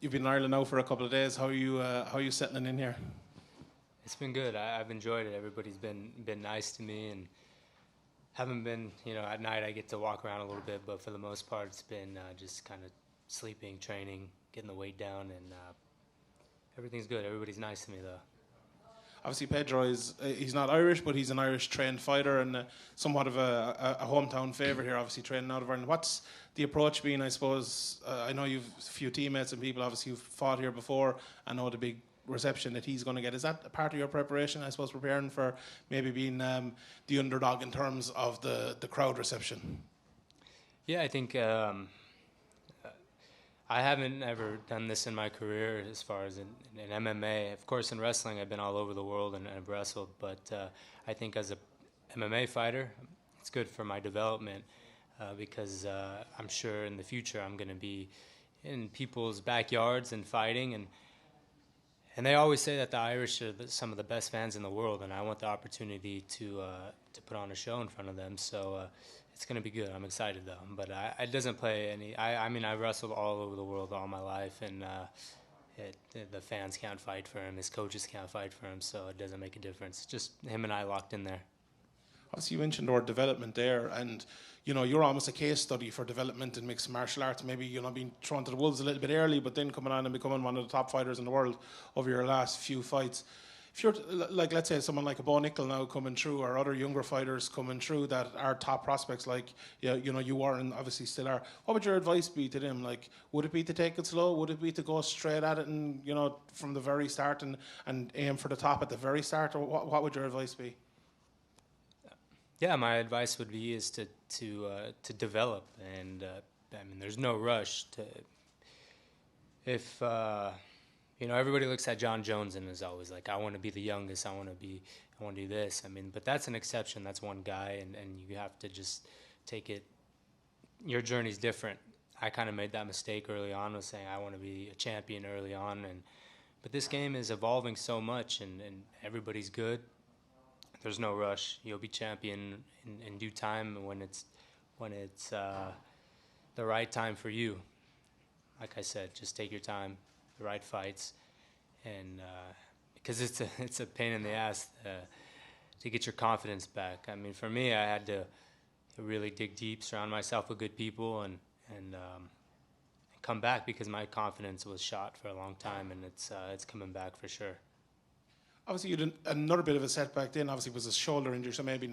You've been in Ireland now for a couple of days. How are you settling in here? It's been good. I've enjoyed it. Everybody's been nice to me, and haven't been, at night I get to walk around a little bit, but for the most part it's been just kind of sleeping, training, getting the weight down, and everything's good. Everybody's nice to me though. Obviously, Pedro he's not Irish, but he's an Irish trained fighter and somewhat of a hometown favourite here. Obviously, training out of Ireland. What's the approach been? I suppose I know you've a few teammates and people obviously who've fought here before. I know the big reception that he's going to get. Is that a part of your preparation? I suppose preparing for maybe being the underdog in terms of the crowd reception. Yeah, I think I haven't ever done this in my career as far as in MMA. Of course, in wrestling, I've been all over the world and I've wrestled. But I think as a MMA fighter, it's good for my development because I'm sure in the future I'm going to be in people's backyards and fighting. And they always say that the Irish are some of the best fans in the world, and I want the opportunity to put on a show in front of them. So it's going to be good. I'm excited though. But it doesn't play any. I mean, I've wrestled all over the world all my life, and the fans can't fight for him. His coaches can't fight for him, so it doesn't make a difference. Just him and I locked in there. Obviously, you mentioned the word development there, and you're almost a case study for development in mixed martial arts. Maybe being thrown to the wolves a little bit early, but then coming on and becoming one of the top fighters in the world over your last few fights. If you're like, let's say, someone like a Bo Nickel now coming through, or other younger fighters coming through that are top prospects, like you are and obviously still are, what would your advice be to them? Like, would it be to take it slow? Would it be to go straight at it and from the very start and aim for the top at the very start? Or what would your advice be? Yeah, my advice would be is to develop, and I mean, there's no rush to. If everybody looks at John Jones and is always like, I want to be the youngest, I want to do this. I mean, but that's an exception. That's one guy, and you have to just take it. Your journey's different. I kind of made that mistake early on, was saying I want to be a champion early on, but this game is evolving so much, and everybody's good. There's no rush. You'll be champion in due time when it's the right time for you. Like I said, just take your time, the right fights, and because it's a pain in the ass to get your confidence back. I mean, for me, I had to really dig deep, surround myself with good people, and come back, because my confidence was shot for a long time, and it's coming back for sure. Obviously, you had another bit of a setback then. Obviously, it was a shoulder injury, so maybe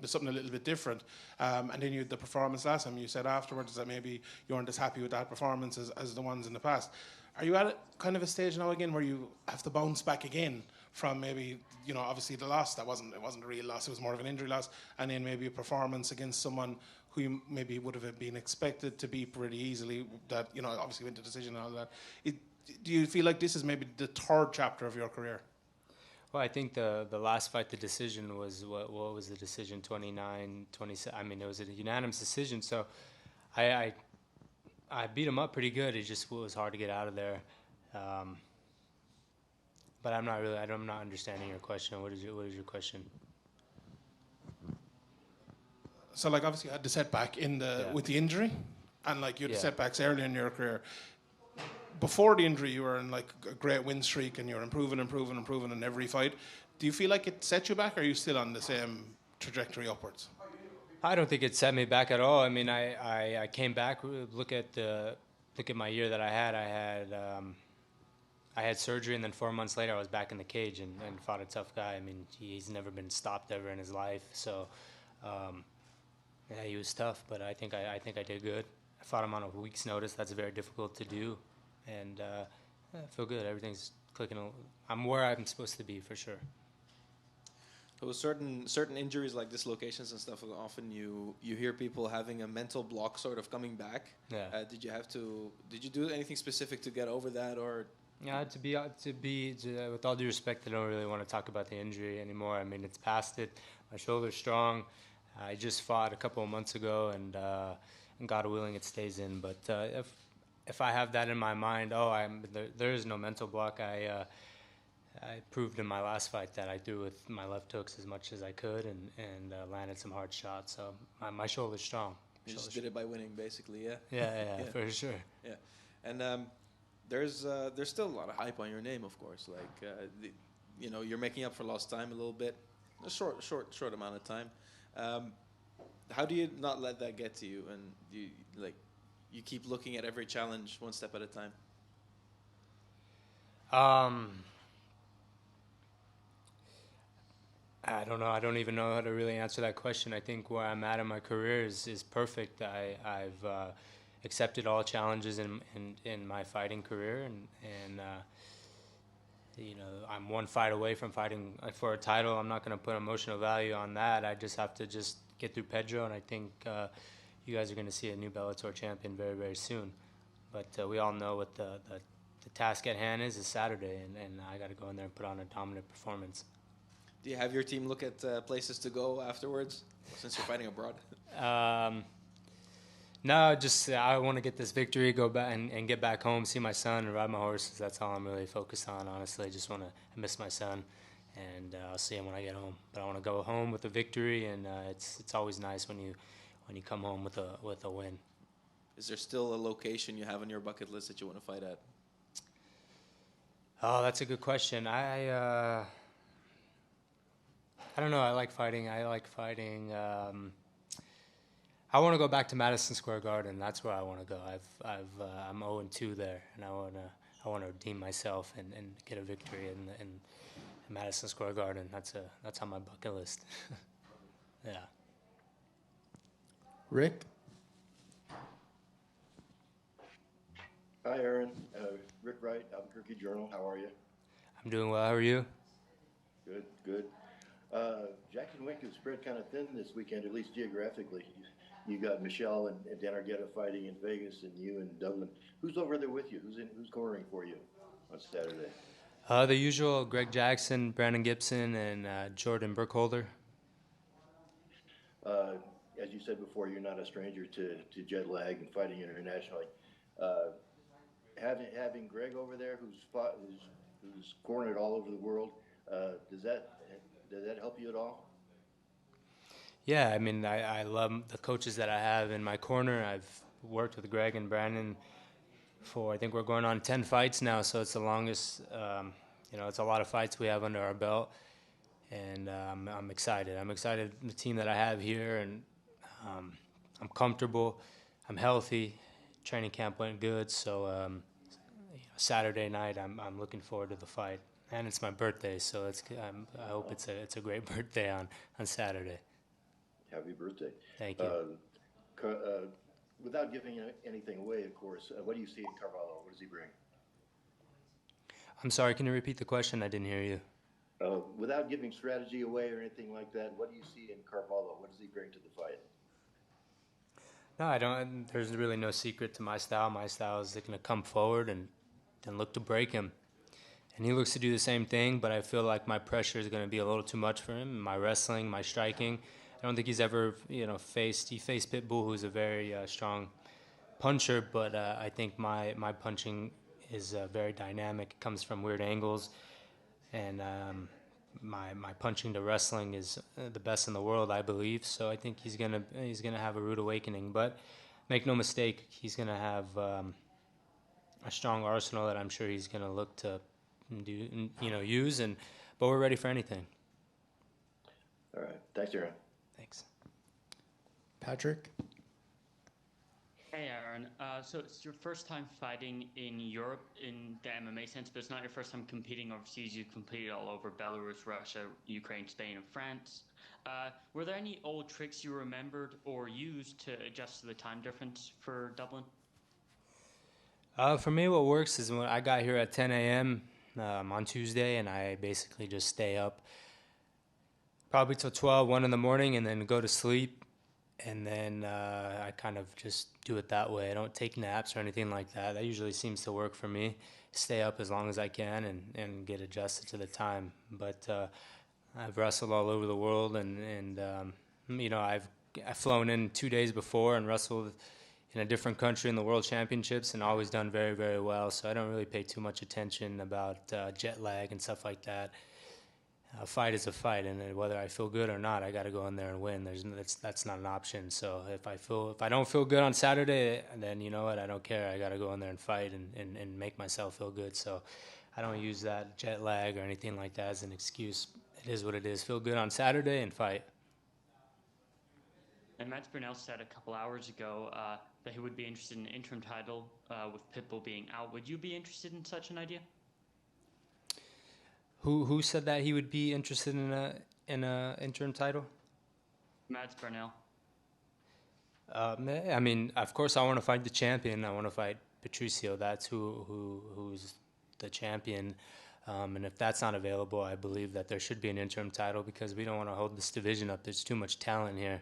something a little bit different. And then you had the performance last time. You said afterwards that maybe you weren't as happy with that performance as the ones in the past. Are you at kind of a stage now again where you have to bounce back again from maybe, obviously the loss, it wasn't a real loss, it was more of an injury loss, and then maybe a performance against someone who you maybe would have been expected to beat pretty easily, that, obviously went to decision and all that. Do you feel like this is maybe the third chapter of your career? Well, I think the last fight, the decision was, what was the decision, 29-27? I mean, it was a unanimous decision, so I beat him up pretty good. It just was hard to get out of there. But I'm not understanding your question. What is your question? So, like, obviously you had the setback with the injury, and like you had the setbacks early in your career. Before the injury, you were in like a great win streak, and you're improving in every fight. Do you feel like it set you back, or are you still on the same trajectory upwards? I don't think it set me back at all. I mean, I came back. Look at my year that I had. I had surgery, and then 4 months later, I was back in the cage and fought a tough guy. I mean, he's never been stopped ever in his life. So, yeah, he was tough, but I think I did good. I fought him on a week's notice. That's very difficult to do. And I feel good. Everything's clicking. I'm where I'm supposed to be, for sure. So certain injuries like dislocations and stuff, often you hear people having a mental block sort of coming back. Yeah. Did you do anything specific to get over that, or? Yeah, with all due respect, I don't really want to talk about the injury anymore. I mean, it's past it. My shoulder's strong. I just fought a couple of months ago, and God willing, it stays in. But if I have that in my mind, there is no mental block. I proved in my last fight that I threw with my left hooks as much as I could, and landed some hard shots. So my shoulder's strong. You just did it by winning, basically, yeah? Yeah, for sure. Yeah. And there's still a lot of hype on your name, of course. Like, you're making up for lost time a little bit, a short amount of time. How do you not let that get to you, and you keep looking at every challenge one step at a time? I don't know. I don't even know how to really answer that question. I think where I'm at in my career is perfect. I've accepted all challenges in my fighting career, and I'm one fight away from fighting for a title. I'm not going to put emotional value on that. I just have to just get through Pedro, and I think you guys are going to see a new Bellator champion very, very soon. But we all know what the task at hand is Saturday, and I got to go in there and put on a dominant performance. Do you have your team look at places to go afterwards, since you're fighting abroad? No, just I want to get this victory, go back and get back home, see my son, and ride my horses. That's all I'm really focused on, honestly. I just want to miss my son, and I'll see him when I get home. But I want to go home with a victory, and it's always nice when you come home with a win. Is there still a location you have on your bucket list that you want to fight at? Oh, that's a good question. I don't know. I like fighting. I want to go back to Madison Square Garden. That's where I want to go. I'm 0-2 there, and I want to redeem myself and get a victory in Madison Square Garden. That's on my bucket list. Yeah. Rick? Hi, Aaron. Rick Wright, Albuquerque Journal. How are you? I'm doing well. How are you? Good, good. Jackson Wink has spread kind of thin this weekend, at least geographically. You got Michelle and Dan Argueta fighting in Vegas, and you in Dublin. Who's over there with you? Who's cornering for you on Saturday? The usual: Greg Jackson, Brandon Gibson, and Jordan Burkholder. As you said before, you're not a stranger to jet lag and fighting internationally. Having Greg over there, who's cornered all over the world, does that help you at all? Yeah, I mean, I love the coaches that I have in my corner. I've worked with Greg and Brandon for, I think we're going on 10 fights now, so it's the longest, it's a lot of fights we have under our belt, and I'm excited. I'm excited the team that I have here, and I'm comfortable, I'm healthy, training camp went good, so Saturday night I'm looking forward to the fight, and it's my birthday, so I hope it's a great birthday on Saturday. Happy birthday. Thank you. Without giving anything away, of course, what do you see in Carvalho? What does he bring? I'm sorry, can you repeat the question? I didn't hear you. Without giving strategy away or anything like that, what do you see in Carvalho? What does he bring to the fight? No, I don't. There's really no secret to my style. My style is going to come forward and then look to break him. And he looks to do the same thing, but I feel like my pressure is going to be a little too much for him. My wrestling, my striking. I don't think he's ever, faced Pitbull, who's a very strong puncher, but I think my punching is very dynamic. It comes from weird angles, and my punching to wrestling is the best in the world, I believe. So I think he's gonna have a rude awakening. But make no mistake, he's gonna have a strong arsenal that I'm sure he's gonna look to use. But we're ready for anything. All right, thanks, Aaron. Thanks. Patrick? Hey, Aaron. So it's your first time fighting in Europe in the MMA sense, but it's not your first time competing overseas. You've competed all over Belarus, Russia, Ukraine, Spain, and France. Were there any old tricks you remembered or used to adjust to the time difference for Dublin? For me, what works is when I got here at 10 a.m. On Tuesday, and I basically just stay up probably till 12, 1 in the morning, and then go to sleep. And then I kind of just do it that way. I don't take naps or anything like that. That usually seems to work for me. Stay up as long as I can and get adjusted to the time. But I've wrestled all over the world, and I've flown in 2 days before and wrestled in a different country in the World Championships, and always done very, very well. So I don't really pay too much attention about jet lag and stuff like that. A fight is a fight, and whether I feel good or not, I got to go in there and win. That's not an option. So if I don't feel good on Saturday, then you know what? I don't care. I got to go in there and fight and make myself feel good. So I don't use that jet lag or anything like that as an excuse. It is what it is. Feel good on Saturday and fight. And Matt Burnell said a couple hours ago that he would be interested in an interim title with Pitbull being out. Would you be interested in such an idea? Who said that he would be interested in a interim title? Matt Burnell. I mean, of course, I want to fight the champion. I want to fight Patricio. That's who's the champion. And if that's not available, I believe that there should be an interim title because we don't want to hold this division up. There's too much talent here.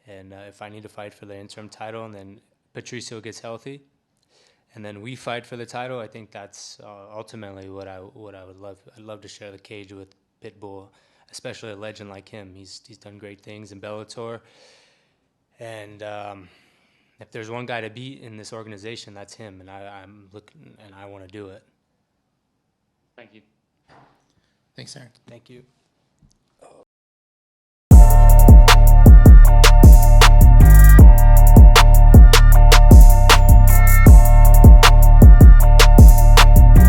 And if I need to fight for the interim title and then Patricio gets healthy and then we fight for the title, I think that's ultimately what I would love. I'd love to share the cage with Pitbull, especially a legend like him. He's done great things in Bellator. And if there's one guy to beat in this organization, that's him. And I'm looking, and I want to do it. Thank you. Thanks, Aaron. Thank you.